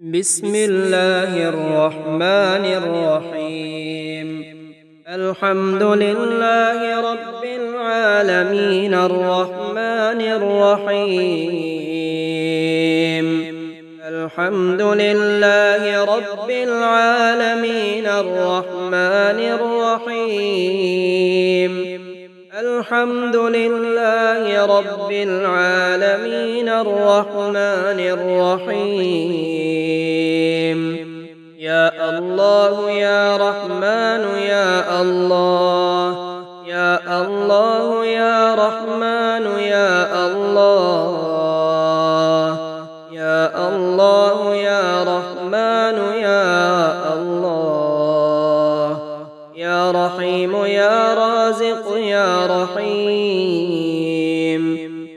بسم الله الرحمن الرحيم. الحمد لله رب العالمين الرحمن الرحيم. الحمد لله رب العالمين الرحمن الرحيم. الحمد لله رب العالمين الرحمن الرحيم. يا الله يا رحمن يا الله، يا الله يا رحمن يا الله، يا الله يا رحمن يا الله، يا رحيم يا رازق يا رحيم،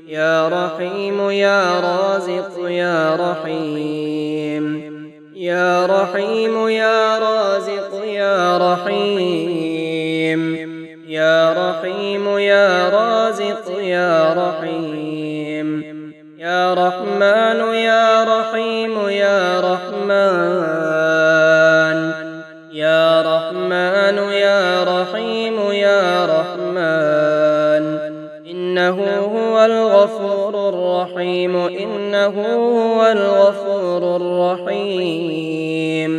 يا رحيم يا رازق يا رحيم، يا رحيم يا رازق يا رحيم، يا رحيم يا رازق يا رحيم، يا رحمن يا رحيم يا رحمن، يا رحمن يا رحيم يا رحمن. إنه هو الغفور الرحيم، إنه هو الغفور الرحيم،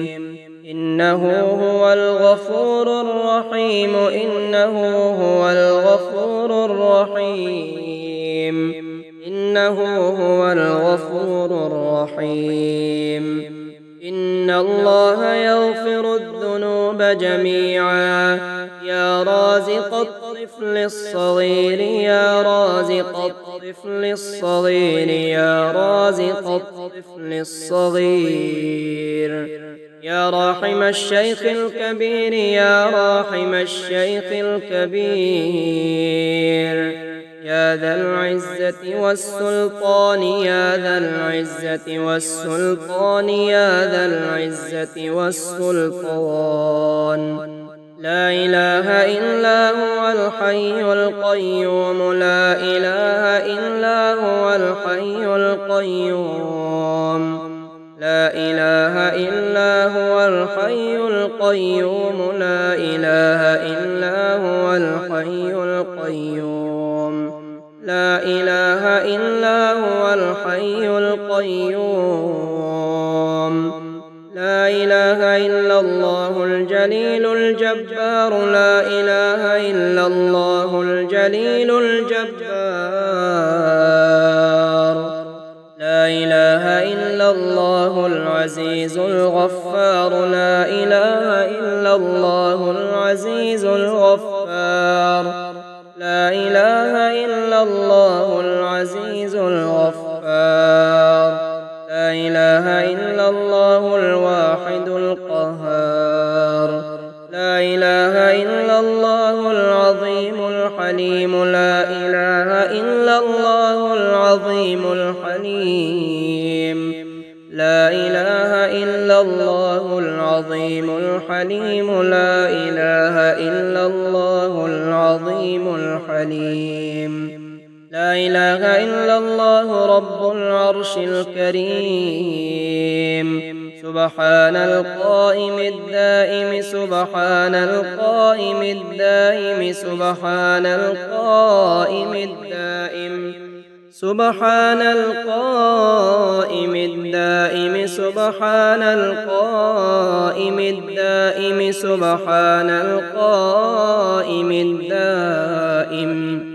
إنه هو الغفور الرحيم، إنه هو الغفور الرحيم، إنه هو الغفور الرحيم. إن الله يغفر الذنوب جميعا، يا رازق الطفل الصغير، يا رازق الطفل الصغير، يا رازق الطفل الصغير، يا راحم الشيخ الكبير، يا راحم الشيخ الكبير، يا ذا العزة والسلطان، يا ذا العزة والسلطان، يا ذا العزة والسلطان. لا إله إلا هو الحي القيوم، لا إله إلا هو الحي القيوم، لا إله إلا هو الحي القيوم، لا إله إلا هو الحي القيوم، لا إله إلا هو الحي القيوم. لا إله إلا الله الجليل الجبار، لا إله إلا الله الجليل الجبار، لا إله إلا الله العزيز الغفار، لا إله إلا الله العزيز الغفار، لا إله إلا الله العزيز الغفار، لا إله إلا الله الواحد القهار، لا إله إلا الله العظيم الحليم، لا إله إلا الله العظيم الحليم، لا إله إلا الله العظيم الحليم، لا إله إلا الله العظيم الحليم. لا إله إلا الله رب العرش الكريم. سبحان القائم الدائم، سبحان القائم الدائم، سبحان القائم الدائم، سبحان القائم الدائم، سبحان القائم الدائم، سبحان القائم الدائم،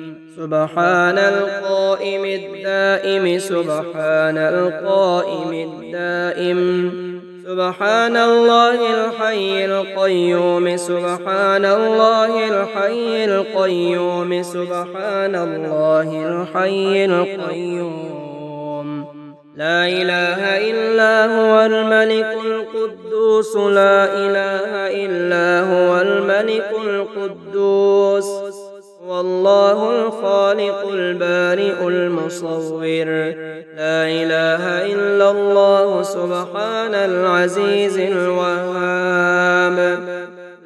سبحان القائم الدائم، سبحان القائم الدائم. سبحان الله الحي القيوم، سبحان الله الحي القيوم، سبحان الله الحي القيوم. لا إله إلا هو الملك القدوس، لا إله إلا هو الملك القدوس. والله الخالق البارئ المصور، لا إله إلا الله سبحان العزيز الوهاب،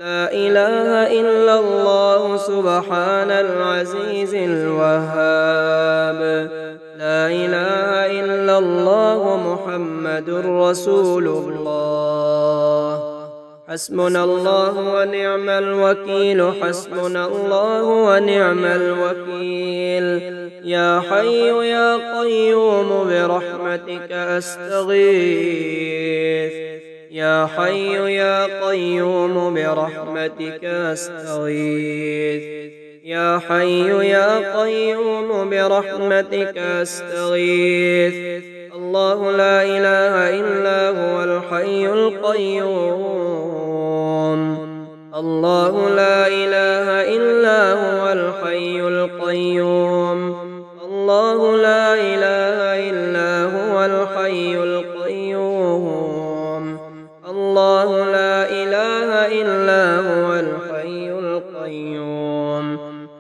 لا إله إلا الله سبحان العزيز الوهاب، لا إله إلا الله محمد رسول الله. حسبنا الله ونعم الوكيل، حسبنا الله ونعم الوكيل. يا حي يا قيوم برحمتك أستغيث، يا حي يا قيوم برحمتك أستغيث، يا حي يا قيوم برحمتك أستغيث. الله لا إله إلا هو الحي القيوم، الله لا إله إلا هو الحي القيوم، الله لا إله إلا هو الحي القيوم، الله لا إله إلا هو الحي القيوم.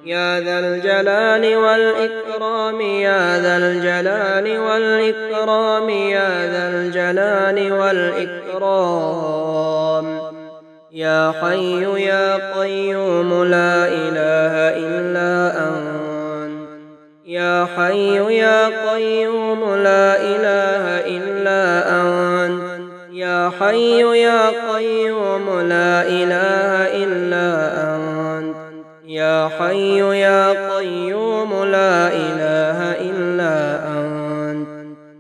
يا ذا الجلال والإكرام، يا ذا الجلال والإكرام، يا ذا الجلال والإكرام. يا حي يا قيوم لا إله إلا أنت، يا حي يا قيوم لا إله إلا أنت، يا حي يا قيوم لا إله إلا أنت، يا حي يا قيوم لا إله إلا أنت.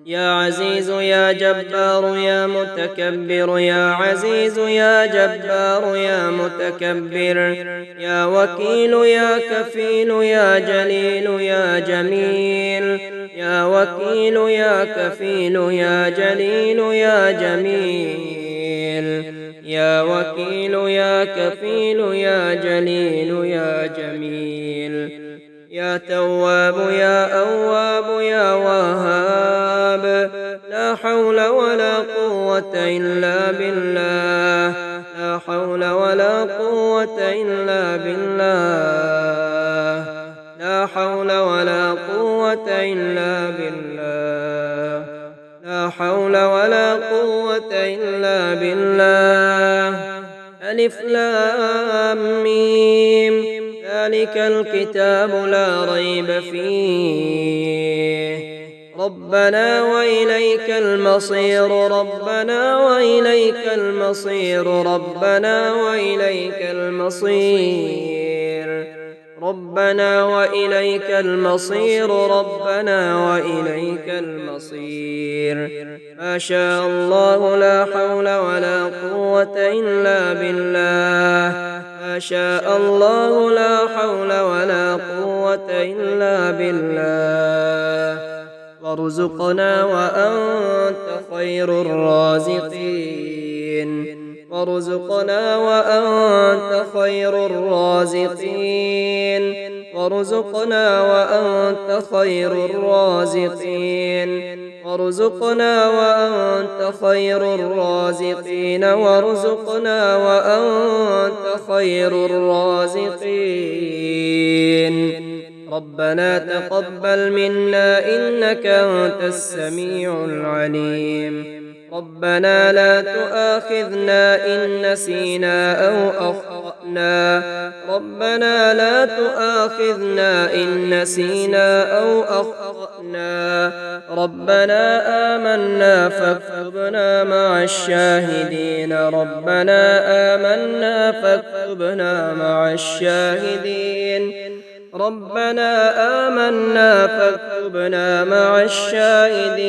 يا عزيز يا جبار يا متكبر، يا عزيز يا جبار يا متكبر، يا وكيل يا كفيل يا جليل يا جميل، يا وكيل يا كفيل يا جليل يا جميل، يا وكيل يا كفيل يا جليل يا جميل. يا تواب يا أواب يا وهاب، لا حول ولا قوة إلا بالله، لا حول ولا قوة إلا بالله، لا حول ولا قوة إلا بالله، لا حول ولا قوة إلا بالله. ألف لام ميم، ذلك الكتاب لا ريب فيه. ربنا وإليك المصير، ربنا وإليك المصير، ربنا وإليك المصير، ربنا وإليك المصير، ربنا وإليك المصير. ما شاء الله لا حول ولا قوة إلا بالله، ما شاء الله لا حول ولا قوة إلا بالله. وارزقنا وأنت خير الرازقين، وارزقنا وأنت خير الرازقين، وارزقنا وأنت خير الرازقين، وارزقنا وأنت خير الرازقين، وارزقنا وأنت خير الرازقين. ربنا تقبل منا إنك أنت السميع العليم. ربنا لا تؤاخذنا إن نسينا أو أخطأنا، ربنا لا تؤاخذنا إن نسينا أو أخطأنا، ربنا آمنا فاكتبنا مع الشاهدين، ربنا آمنا فاكتبنا مع الشاهدين، ربنا آمنا فاكتبنا مع الشاهدين.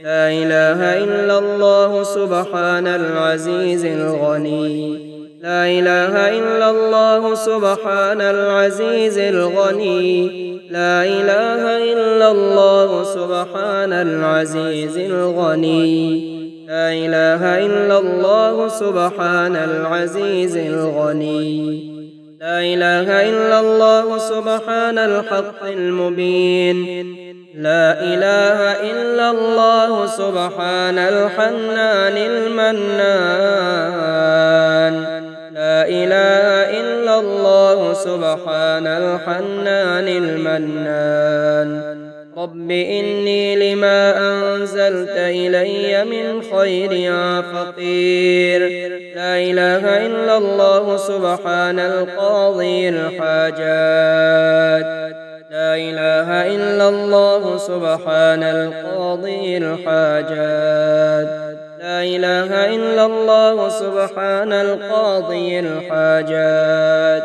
لا إله إلا الله سبحان العزيز الغني، لا إله إلا الله سبحان العزيز الغني، لا إله إلا الله سبحان العزيز الغني، لا إله إلا الله سبحان العزيز الغني، لا إله إلا الله سبحان الحق المبين، لا إله إلا الله سبحان الحنان المنان، لا إله إلا الله سبحان الحنان المنان. رب إني لما أنزلت إلي من خير فقير، لا إله إلا الله سبحان القاضي الحاجات، لا لا إله إلا الله سبحان القاضي الحاجات. لا إله إلا الله سبحان القاضي الحاجات.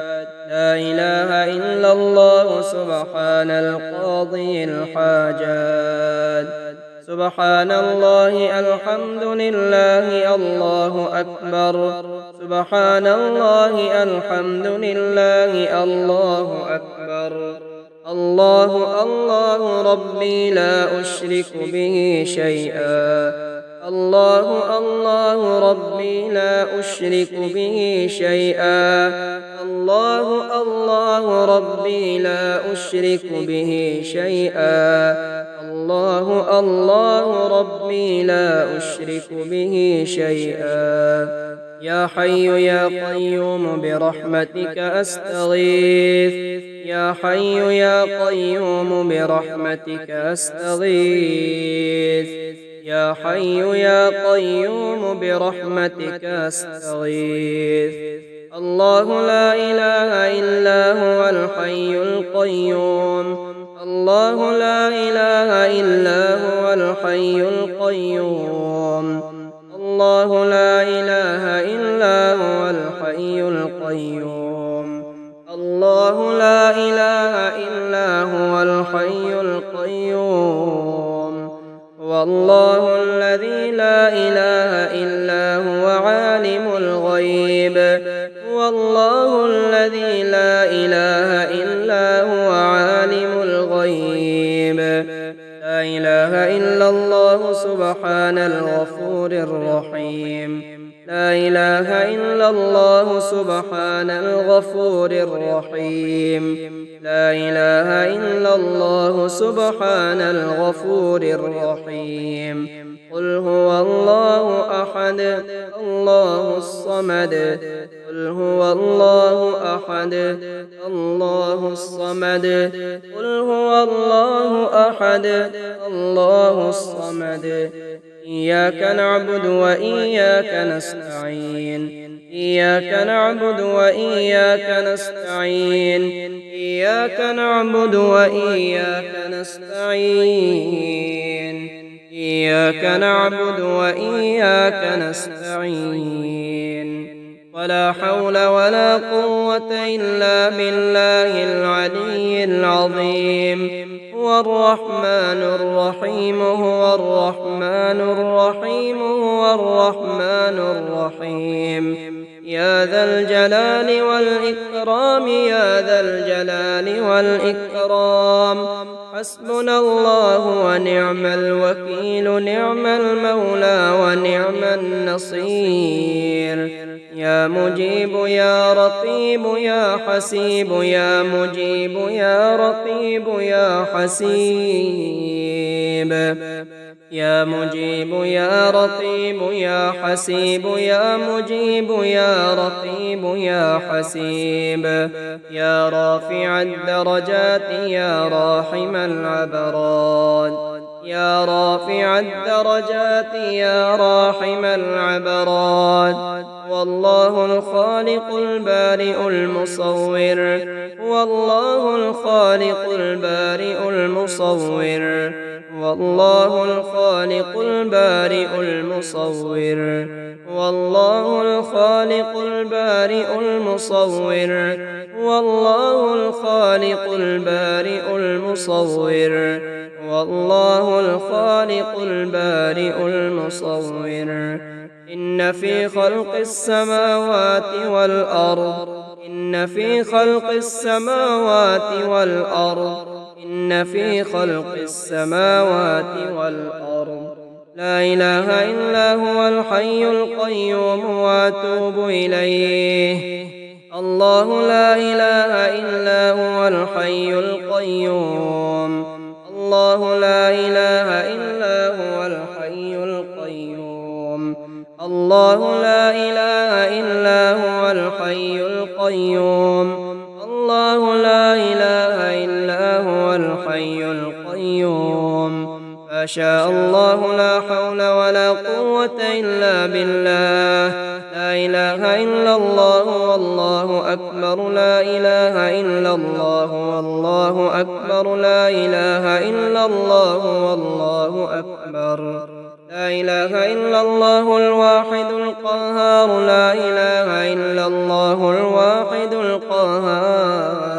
لا إله إلا الله سبحان القاضي الحاجات. سبحان الله الحمد لله الله أكبر. سبحان الله الحمد لله الله أكبر. الله الله ربي لا أشرك به شيئا. الله الله ربي لا أشرك به شيئا. الله الله ربي لا أشرك به شيئا. الله الله ربي لا أشرك به شيئا. يا حي يا قيوم برحمتك أستغيث. يا حي يا قيوم برحمتك أستغيث. يا حي يا قيوم برحمتك أستغيث. الله لا إله إلا هو الحي القيوم. الله لا إله إلا هو الحي القيوم. الله لا إله إلا هو الحي القيوم. الله لا إله إلا هو الحي القيوم. هو الله الذي لا إله إلا هو عالم الغيب. هو الله الذي لا إله إلا هو عالم الغيب. لا إله إلا الله سبحان الغفور الرحيم. لا إله إلا الله سبحان الغفور الرحيم. لا إله إلا الله سبحان الغفور الرحيم. قل هو الله أحد الله الصمد. قل هو الله أحد الله الصمد. قل هو الله أحد الله الصمد. إياك نعبد وإياك نستعين. إياك نعبد وإياك نستعين. إياك نعبد وإياك نستعين. إياك نعبد وإياك نستعين. ولا حول ولا قوة إلا بالله العلي العظيم. هو الرحمن الرحيم. هو الرحمن الرحيم. هو الرحمن الرحيم. يا ذا الجلال والإكرام. يا ذا الجلال والإكرام. حسبنا الله ونعم الوكيل. نعم المولى ونعم النصير. يا مجيب يا رقيب يا حسيب. يا مجيب يا رقيب يا حسيب. يا مجيب يا رقيب يا حسيب. يا مجيب يا رقيب يا حسيب. يا رافع الدرجات يا راحم العبرات. يا رافع الدرجات يا راحم العبرات. والله الخالق البارئ المصور. والله الخالق البارئ المصور. والله الخالق البارئ المصور. والله الخالق البارئ المصور. والله الخالق البارئ المصور. والله الخالق البارئ المصور. إن في خلق السماوات والأرض. إن في خلق السماوات والأرض. إن في خلق السماوات والأرض. لا إله إلا هو الحي القيوم وأتوب إليه. الله لا إله إلا هو الحي القيوم. الله لا إله إلا هو الحي القيوم. الله لا إله إلا هو الحي القيوم. الله لا إله إلا هو الحي القيوم. ما شاء الله لا حول ولا قوة إلا بالله. لا لا إله إلا الله والله أكبر لا إله إلا الله والله أكبر لا إله إلا الله والله أكبر لا إله إلا الله الواحد القهار لا إله إلا الله الواحد القهار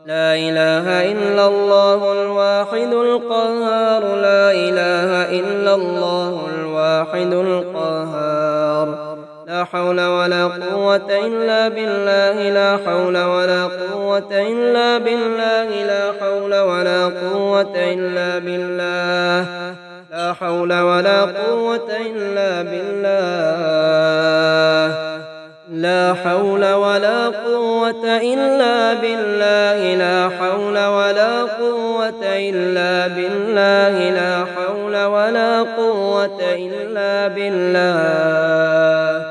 لا إله إلا الله الواحد القهار لا إله إلا الله الواحد القهار لا حول ولا قوة إلا بالله لا حول ولا قوة إلا بالله لا حول ولا قوة إلا بالله لا حول ولا قوة إلا بالله لا حول ولا قوة إلا بالله لا حول ولا قوة إلا بالله لا حول ولا قوة إلا بالله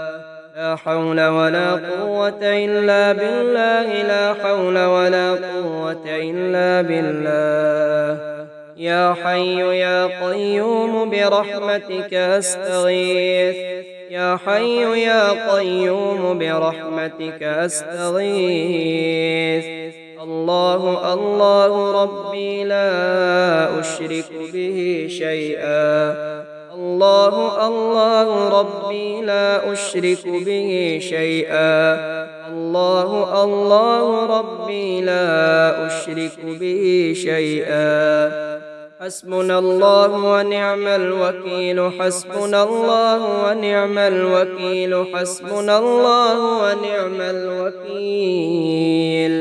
لا حول ولا قوة إلا بالله لا حول ولا قوة إلا بالله يا حي يا قيوم برحمتك أستغيث يا حي يا قيوم برحمتك أستغيث الله الله ربي لا أشرك به شيئا الله الله ربي لا أشرك به شيئا الله الله ربي لا أشرك به شيئا حسبنا الله ونعم الوكيل حسبنا الله ونعم الوكيل حسبنا الله ونعم الوكيل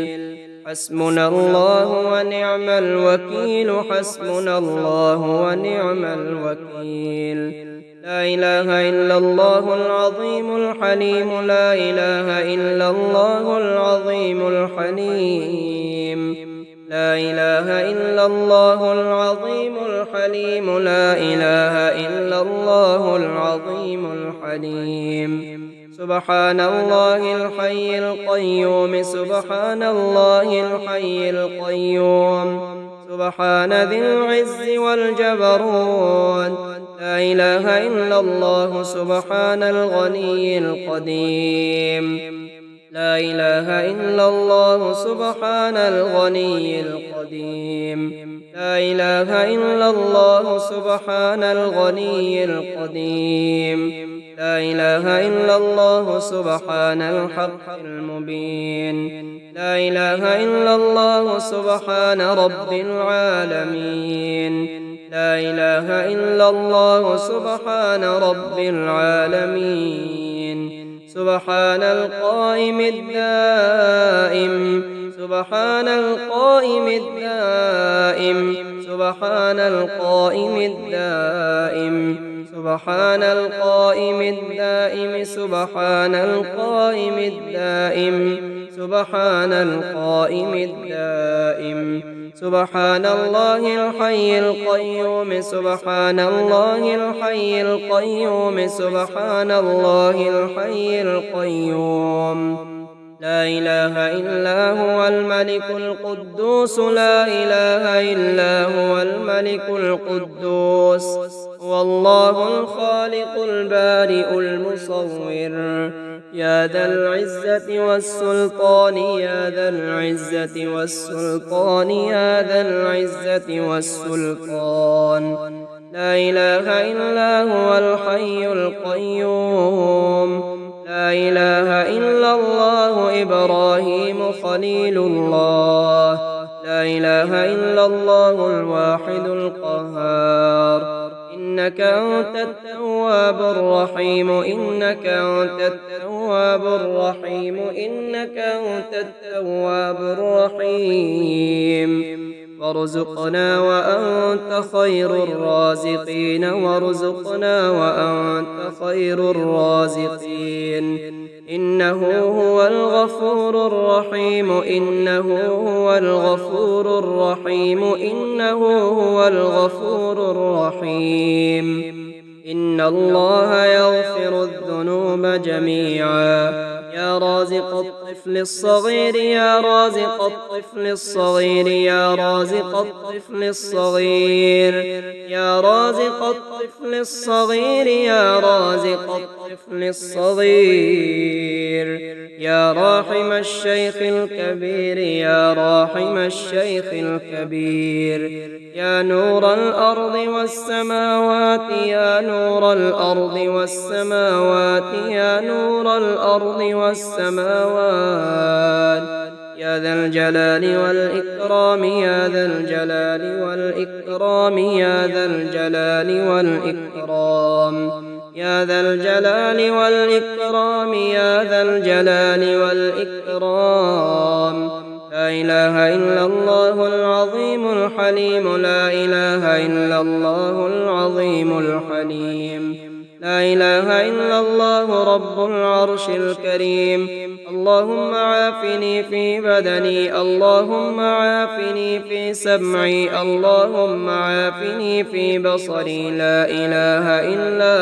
حسبنا الله ونعم الوكيل حسبنا الله ونعم الوكيل لا إله إلا الله العظيم الحليم لا إله إلا الله العظيم الحليم لا إله إلا الله العظيم الحليم لا إله إلا الله العظيم الحليم سبحان الله الحي القيوم سبحان الله الحي القيوم سبحان ذي العز والجبروت لا إله إلا الله سبحان الغني القديم لا إله إلا الله سبحان الغني القديم لا إله إلا الله سبحان الغني القديم لا إله إلا الله سبحان الحق المبين لا إله إلا الله سبحان رب العالمين لا إله إلا الله سبحان رب العالمين سبحان القائم الدائم سبحان القائم الدائم سبحان القائم الدائم سبحان القائم الدائم سبحان القائم الدائم سبحان القائم الدائم سبحان الله الحي القيوم سبحان الله الحي القيوم سبحان الله الحي القيوم لا إله إلا هو الملك القدوس لا إله إلا هو الملك القدوس والله الخالق البارئ المصور يا ذا العزة والسلطان يا ذا العزة والسلطان يا ذا العزة والسلطان لا إله إلا هو الحي القيوم لا إله إلا الله إبراهيم خليل الله لا إله إلا الله الواحد القهار إنك أنت التواب الرحيم إنك أنت التواب الرحيم إنك أنت التواب الرحيم وارزقنا وأنت خير الرازقين وارزقنا وأنت خير الرازقين إنه هو الغفور الرحيم إنه هو الغفور الرحيم إنه هو الغفور الرحيم إن الله يغفر الذنوب جميعا يا رازق الطفل الصغير يا رازق الطفل الصغير يا رازق الطفل الصغير يا رازق الطفل الصغير يا رازق الطفل الصغير يا راحم الشيخ الكبير يا راحم الشيخ الكبير يا نور الأرض والسماوات يا نور الأرض والسماوات يا نور الأرض والسماوات يا ذا الجلال والإكرام يا ذا الجلال والإكرام يا ذا الجلال والإكرام يا ذا الجلال والإكرام يا ذا الجلال والإكرام لا إله إلا الله العظيم الحليم لا إله إلا الله العظيم الحليم لا إله إلا الله رب العرش الكريم اللهم عافني في بدني اللهم عافني في سمعي اللهم عافني في بصري لا إله إلا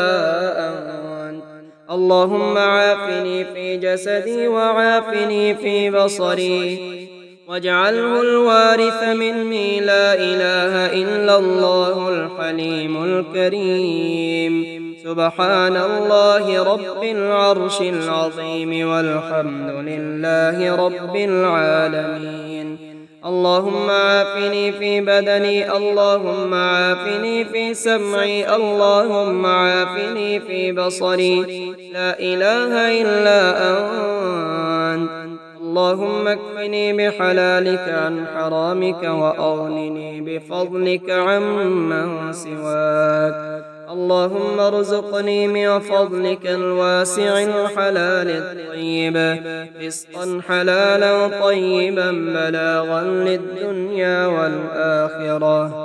أنت اللهم عافني في جسدي وعافني في بصري واجعله الوارث مني لا إله إلا الله الحليم الكريم سبحان الله رب العرش العظيم والحمد لله رب العالمين اللهم عافني في بدني اللهم عافني في سمعي اللهم عافني في بصري لا إله إلا أنت اللهم اكفني بحلالك عن حرامك وأغنني بفضلك عمن سواك اللهم ارزقني من فضلك الواسع الحلال الطيب رزقا حلالا طيبا بلاغا للدنيا والآخرة